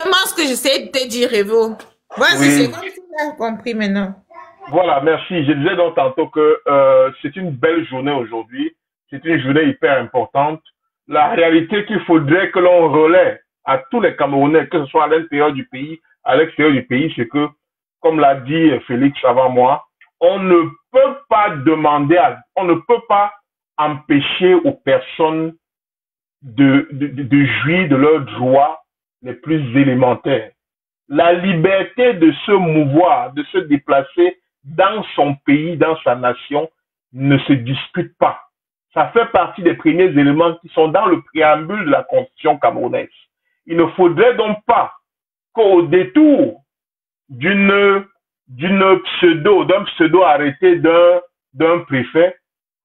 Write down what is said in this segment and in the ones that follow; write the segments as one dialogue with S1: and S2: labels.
S1: Comment ce que j'essaie de te dire, Revo? Vas-y,
S2: Oui.
S1: c'est comme si tu as compris maintenant.
S2: Voilà, merci. Je disais donc tantôt que c'est une belle journée aujourd'hui. C'est une journée hyper importante. La réalité qu'il faudrait que l'on relaie à tous les Camerounais, que ce soit à l'intérieur du pays, à l'extérieur du pays, c'est que, comme l'a dit Félix avant moi, on ne peut pas on ne peut pas empêcher aux personnes de jouir de leurs droits les plus élémentaires. La liberté de se mouvoir, de se déplacer dans son pays, dans sa nation, ne se discute pas. Ça fait partie des premiers éléments qui sont dans le préambule de la Constitution camerounaise. Il ne faudrait donc pas qu'au détour d'un pseudo arrêté d'un préfet,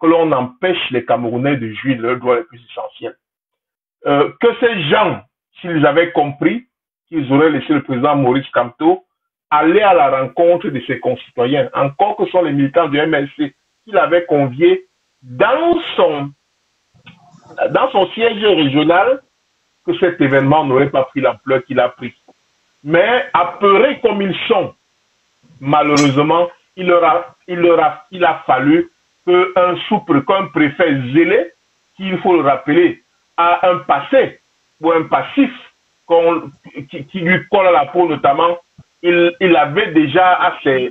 S2: que l'on empêche les Camerounais de jouir de leurs droits les plus essentiels. Que ces gens, s'ils avaient compris qu'ils auraient laissé le président Maurice Kamto aller à la rencontre de ses concitoyens, encore que ce sont les militants du MLC qu'il avait conviés dans son siège régional, que cet événement n'aurait pas pris l'ampleur qu'il a pris. Mais apeurés comme ils sont, malheureusement, il a fallu qu'un préfet zélé, qui, il faut le rappeler, a un passé ou un passif qui lui colle à la peau, notamment, il avait déjà à ses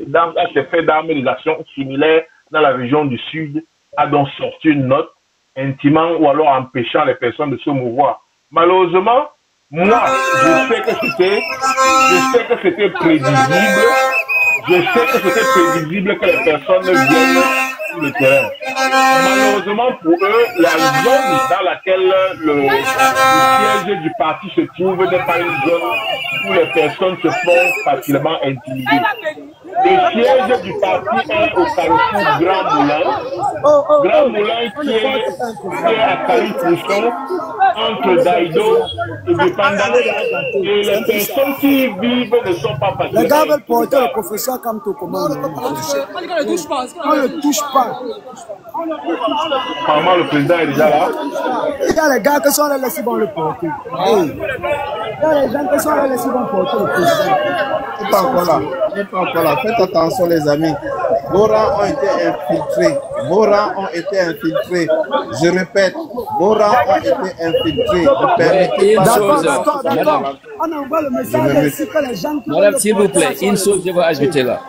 S2: faits d'armes des actions similaires dans la région du Sud, a donc sorti une note intimant ou alors empêchant les personnes de se mouvoir. Malheureusement, moi, je sais que c'était prévisible. Je sais que c'était prévisible que les personnes viennent sur le terrain. Malheureusement pour eux, la zone dans laquelle le siège du parti se trouve n'est pas une zone où les personnes se font facilement intimider. Le siège du parti est au carrefour Grand Moulin. Grand Moulin qui est à Califourchon, entre Daïdo et Dépendance. Et les personnes qui y vivent ne sont pas facilement.
S3: Les gars veulent porter le professeur Kamto comment on ne touche pas. On ne touche pas.
S2: Apparemment, le président est déjà là.
S3: Il y a les gars qui sont là, laissés vont le porter. Il y a les gens qui sont là, laissés vont porter le président.
S4: Il n'est pas encore là. Il n'est pas encore là. Faites attention, les amis. Vos rangs ont été infiltrés. Vos rangs ont été infiltrés. Je répète, vos rangs ont été infiltrés. Ne permettez pas.
S3: D'accord. On envoie le message ici que les gens qui
S5: Madame, s'il vous plaît, une chose, je vais ajouter là.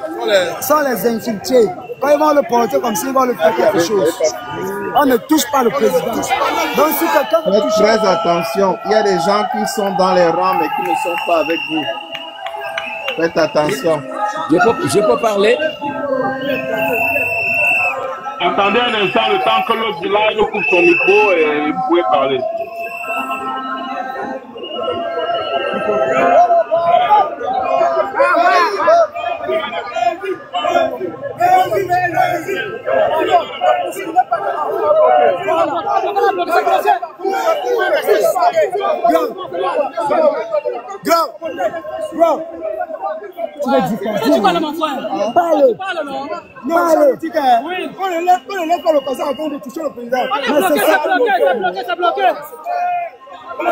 S3: Sans les infiltrer. Quand ils vont le porter comme s'ils vont le faire quelque chose. On ne touche pas le président. Donc si quelqu'un
S4: faites très attention. Il y a des gens qui sont dans les rangs mais qui ne sont pas avec vous. Faites attention.
S5: Je peux parler?
S2: Attendez un instant, le temps que l'autre là nous coupe son micro et vous pouvez parler.
S3: Tu veux dire quoi? Tu parles, mon frère. Parle. Non, je dis que on ne laisse pas l'occasion avant de toucher le président.
S6: C'est bloqué. Le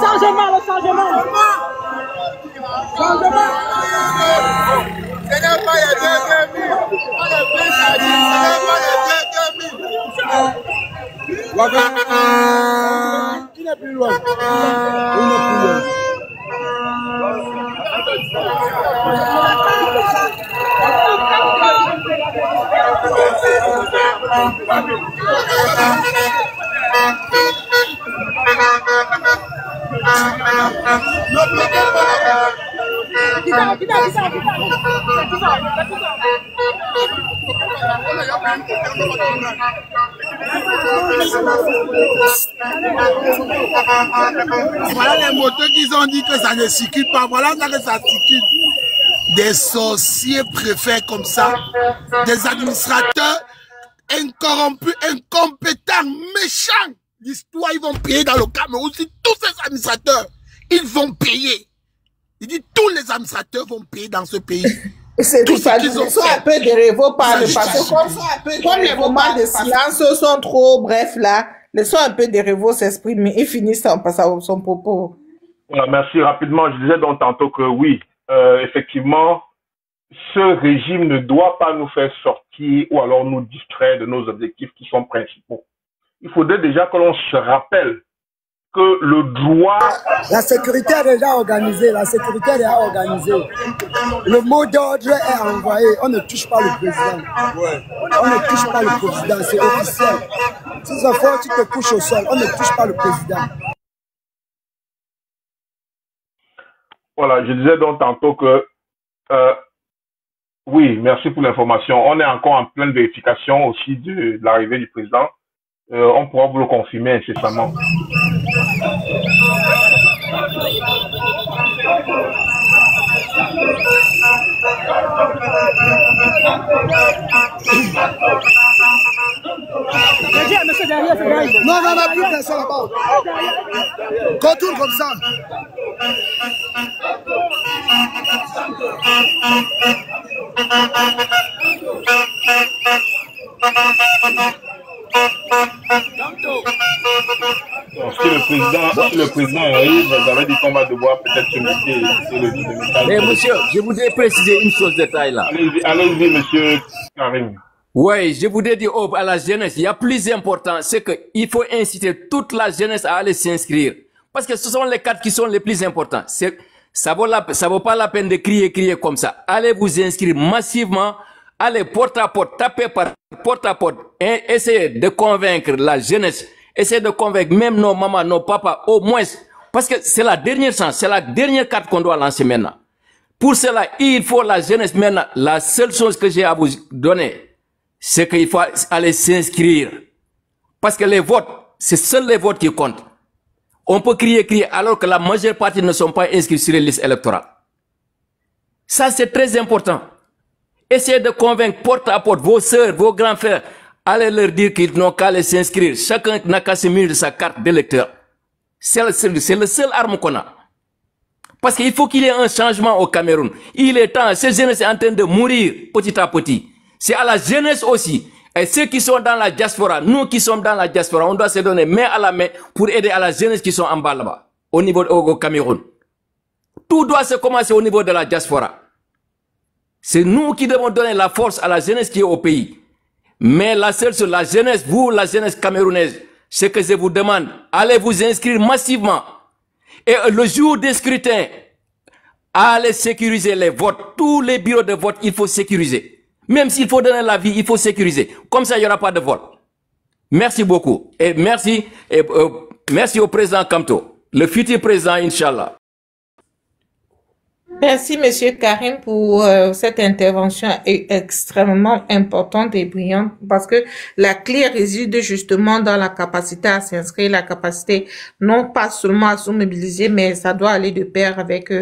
S6: changement.
S7: Ce n'est pas les 2 000.
S3: Il n'est plus loin. Il n'est plus loin.
S7: Voilà les motos qu'ils ont dit que ça ne circule pas. Voilà ça que ça circule. Des sorciers préfets comme ça, des administrateurs incorrompus, incompétents, méchants. L'histoire, ils vont payer dans le Cameroun. Si tous ces administrateurs, ils vont payer. Il dit tous les administrateurs vont payer dans ce pays.
S1: C'est tout ça. Ils sont un peu des réveaux par le passé. Comme les moments de silence sont trop brefs là, Laissons un peu Derevo s'exprimer et finissent en passant son propos.
S2: Voilà, merci. Rapidement, je disais donc tantôt que oui, effectivement, ce régime ne doit pas nous faire sortir ou alors nous distraire de nos objectifs qui sont principaux. Il faudrait déjà que l'on se rappelle que le droit...
S3: La sécurité est déjà organisée, la sécurité est déjà organisée. Le mot d'ordre est envoyé, on ne touche pas le président. On ne touche pas le président, c'est officiel. Si c'est fort, tu te couches au sol, on ne touche pas le président.
S2: Voilà, je disais donc tantôt que... oui, merci pour l'information. On est encore en pleine vérification aussi de l'arrivée du président. On pourra vous le confirmer incessamment.
S3: Non, non, non, plus personne là-bas. Contourne comme ça.
S2: Si le président arrive, vous avez dit qu'on va devoir peut-être se mettre.
S5: Mais monsieur, je voudrais préciser une chose de taille là.
S2: Allez-y, monsieur Karim.
S5: Oui, je voudrais dire à la jeunesse, il y a plus important, c'est qu'il faut inciter toute la jeunesse à aller s'inscrire. Parce que ce sont les cadres qui sont les plus importants. Ça vaut pas la peine de crier comme ça. Allez vous inscrire massivement, allez porte à porte, tapez par porte à porte, et essayez de convaincre la jeunesse, essayez de convaincre même nos mamans, nos papas, au moins, parce que c'est la dernière chance, c'est la dernière carte qu'on doit lancer maintenant. Pour cela, il faut la jeunesse maintenant. La seule chose que j'ai à vous donner, c'est qu'il faut aller s'inscrire. Parce que les votes, c'est seuls les votes qui comptent. On peut crier alors que la majeure partie ne sont pas inscrits sur les listes électorales. Ça, c'est très important. Essayez de convaincre porte à porte vos sœurs, vos grands frères. Allez leur dire qu'ils n'ont qu'à aller s'inscrire. Chacun n'a qu'à se munir de sa carte d'électeur. C'est le seul arme qu'on a. Parce qu'il faut qu'il y ait un changement au Cameroun. Il est temps, cette jeunesse est en train de mourir petit à petit. C'est à la jeunesse aussi. Et ceux qui sont dans la diaspora, nous qui sommes dans la diaspora, on doit se donner main à la main pour aider à la jeunesse qui sont en bas là-bas, au Cameroun. Tout doit se commencer au niveau de la diaspora. C'est nous qui devons donner la force à la jeunesse qui est au pays. Mais la seule chose, la jeunesse, vous, la jeunesse camerounaise, ce que je vous demande, allez vous inscrire massivement. Et le jour des scrutins, allez sécuriser les votes. Tous les bureaux de vote, il faut sécuriser. Même s'il faut donner la vie, il faut sécuriser. Comme ça, il n'y aura pas de vol. Merci beaucoup. Et merci au président Kamto, le futur président, Inch'Allah.
S1: Merci, Monsieur Karim, pour cette intervention extrêmement importante et brillante, parce que la clé réside justement dans la capacité à s'inscrire, la capacité non pas seulement à se mobiliser, mais ça doit aller de pair avec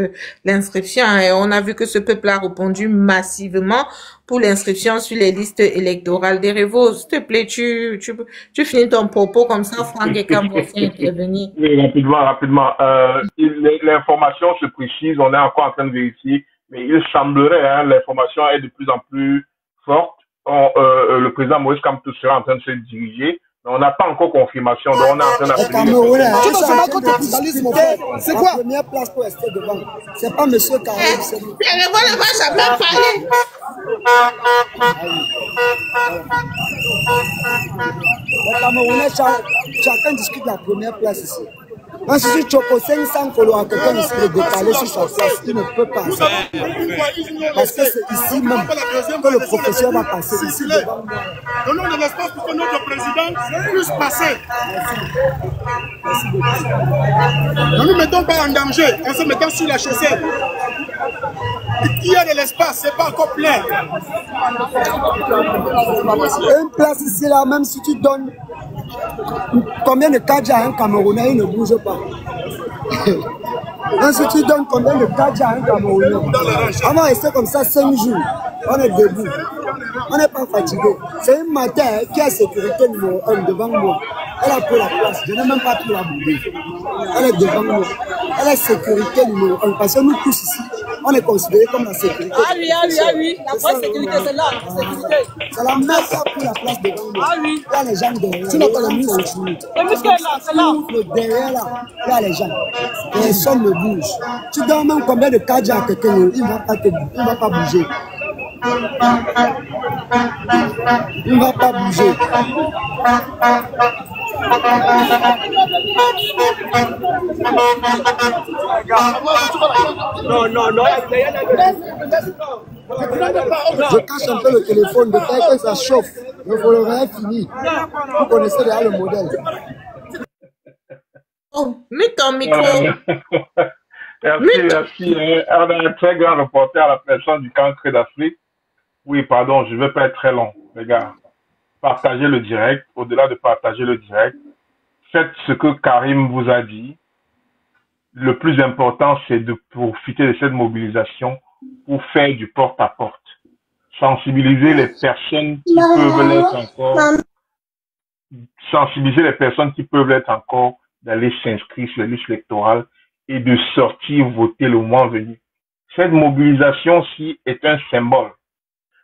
S1: l'inscription. Et on a vu que ce peuple a répondu massivement pour l'inscription sur les listes électorales. Derevo, s'il te plaît, tu finis ton propos comme ça, Franck et Cambrossien intervenir.
S2: Oui, rapidement. L'information se précise, on est encore en train de vérifier, mais il semblerait, l'information est de plus en plus forte. Le président Maurice Kamto sera en train de se diriger, mais on n'a pas encore confirmation, donc on est en train d'appeler.
S3: C'est quoi la première place pour rester devant? C'est pas monsieur Karim.
S1: Derevo ne va jamais parler.
S3: Les Camerounais, chacun discute la première place ici. Quand je suis Choco 500 Kolo, à quelqu'un essaie de décaler sur sa place, il ne peut pas. Parce que c'est ici même que le professeur va passer. Ici devant moi.
S7: Donnons de l'espace pour que notre président puisse passer.
S3: Merci beaucoup.
S7: Ne nous mettons pas en danger en se mettant sur la chaussée. Il y a de l'espace, c'est pas encore plein.
S3: Une place ici là, même si tu donnes combien de cadres à un Camerounais, il ne bouge pas. Même si tu donnes combien de cadres à un Camerounais, on va rester comme ça 5 jours. On est debout. On n'est pas fatigué. C'est un matin qui a sécurité numéro 1 devant moi. Elle a pris la place. Je n'ai même pas pu la bouger. Elle est devant moi. Elle a sécurité numéro 1 parce que nous tous ici, on est considéré comme la sécurité.
S6: Ah oui, ah oui, ah oui. La vraie sécurité, c'est là. La sécurité.
S3: C'est la même qui a pris la place devant nous.
S6: Ah oui.
S3: Il y a les gens derrière. Sinon, pas les muscles.
S6: Les muscles là, c'est là.
S3: Derrière là, il y a les gens. Personne ne bouge. Tu donnes même combien de cadres à quelqu'un, il ne va pas bouger. Il ne va pas bouger.
S6: Non, non, non.
S3: Je cache un peu le téléphone de faire que ça chauffe. Le volet est fini. Vous connaissez déjà le modèle.
S1: Oh, mets ton micro.
S2: Merci. On a un très grand reporter à la personne du Cancre d'Afrique. Oui, pardon, je ne vais pas être très long, les gars. Partagez le direct. Au-delà de partager le direct, faites ce que Karim vous a dit. Le plus important, c'est de profiter de cette mobilisation pour faire du porte-à-porte. Sensibiliser les personnes qui peuvent l'être encore. Sensibiliser les personnes qui peuvent l'être encore d'aller s'inscrire sur les listes électorales et de sortir voter le mois venu. Cette mobilisation-ci est un symbole.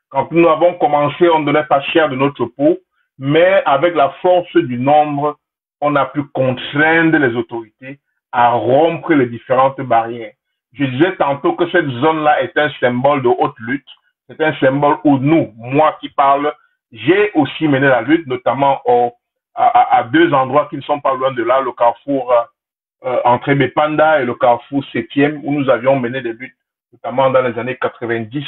S2: Quand nous avons commencé, on ne donnait pas cher de notre peau, mais avec la force du nombre, on a pu contraindre les autorités à rompre les différentes barrières. Je disais tantôt que cette zone-là est un symbole de haute lutte. C'est un symbole où nous, moi qui parle, j'ai aussi mené la lutte, notamment à deux endroits qui ne sont pas loin de là, le carrefour entre Bepanda et le carrefour 7e, où nous avions mené des luttes, notamment dans les années 90,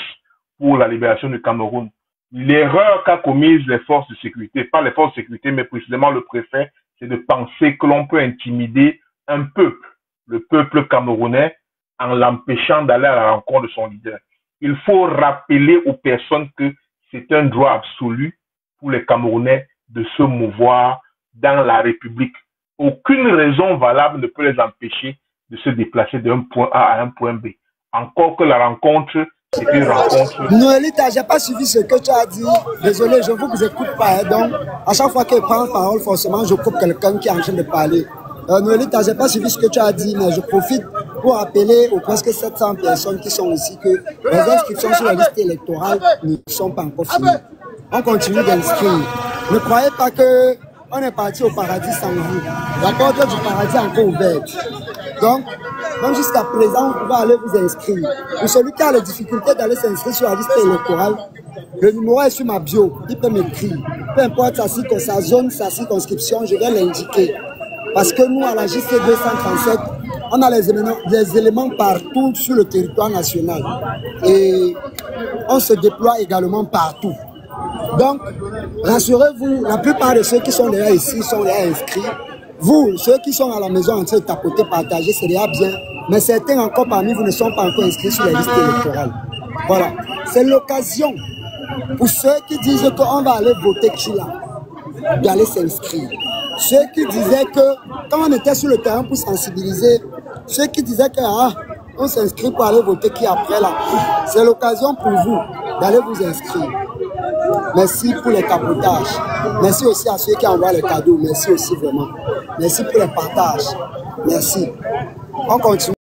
S2: pour la libération du Cameroun. L'erreur qu'a commise les forces de sécurité, pas les forces de sécurité, mais précisément le préfet, c'est de penser que l'on peut intimider un peuple, le peuple camerounais, en l'empêchant d'aller à la rencontre de son leader. Il faut rappeler aux personnes que c'est un droit absolu pour les Camerounais de se mouvoir dans la République. Aucune raison valable ne peut les empêcher de se déplacer d'un point A à un point B. Encore que la rencontre, c'est une rencontre.
S3: Noélita, j'ai pas suivi ce que tu as dit. Désolé, je ne vous écoute pas. Donc, à chaque fois qu'elle prend parole, forcément, je coupe quelqu'un qui est en train de parler. Noélita, j'ai pas suivi ce que tu as dit, mais je profite pour appeler aux presque 700 personnes qui sont ici que les inscriptions sur la liste électorale ne sont pas encore finies. On continue d'inscrire. Ne croyez pas que on est parti au paradis sans vous. La porte du paradis est encore ouverte. Donc, même jusqu'à présent, vous pouvez aller vous inscrire. Pour celui qui a les difficultés d'aller s'inscrire sur la liste électorale, le numéro est sur ma bio. Il peut m'écrire. Peu importe sa zone, sa circonscription, je vais l'indiquer. Parce que nous, à la JC 237, on a les éléments partout sur le territoire national. Et on se déploie également partout. Donc, rassurez-vous, la plupart de ceux qui sont déjà ici sont déjà inscrits. Vous, ceux qui sont à la maison en train de tapoter, partager, c'est déjà bien. Mais certains encore parmi vous ne sont pas encore inscrits sur les listes électorales. Voilà. C'est l'occasion pour ceux qui disent qu'on va aller voter Kila, d'aller s'inscrire. Ceux qui disaient que, quand on était sur le terrain pour sensibiliser, ceux qui disaient que on s'inscrit pour aller voter qui après là, c'est l'occasion pour vous d'aller vous inscrire. Merci pour les capotages. Merci aussi à ceux qui envoient les cadeaux. Merci aussi vraiment. Merci pour les partages. Merci. On continue.